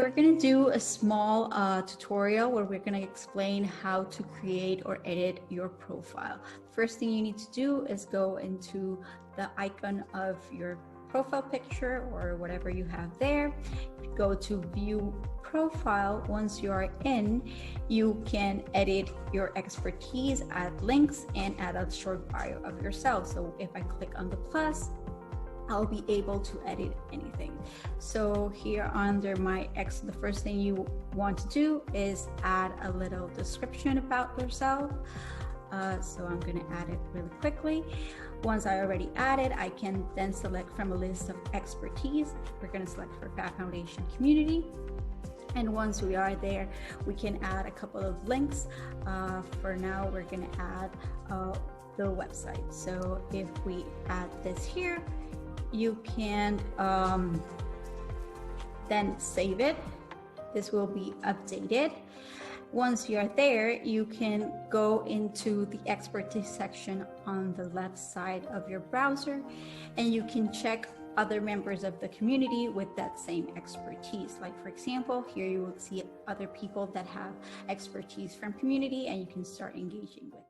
We're going to do a small tutorial where we're going to explain how to create or edit your profile. First thing you need to do is go into the icon of your profile picture or whatever you have there. Go to view profile. Once you are in, you can edit your expertise, add links, and add a short bio of yourself. So if I click on the plus, I'll be able to edit anything. So here under my the first thing you want to do is add a little description about yourself. So I'm going to add it really quickly. Once I already added, I can then select from a list of expertise. We're going to select for Fab Foundation Community. And once we are there, we can add a couple of links. For now, we're going to add the website. So if we add this here, you can then save it. This will be updated. Once you are there, you can go into the expertise section on the left side of your browser, and you can check other members of the community with that same expertise. Like for example, here you will see other people that have expertise from community, and you can start engaging with.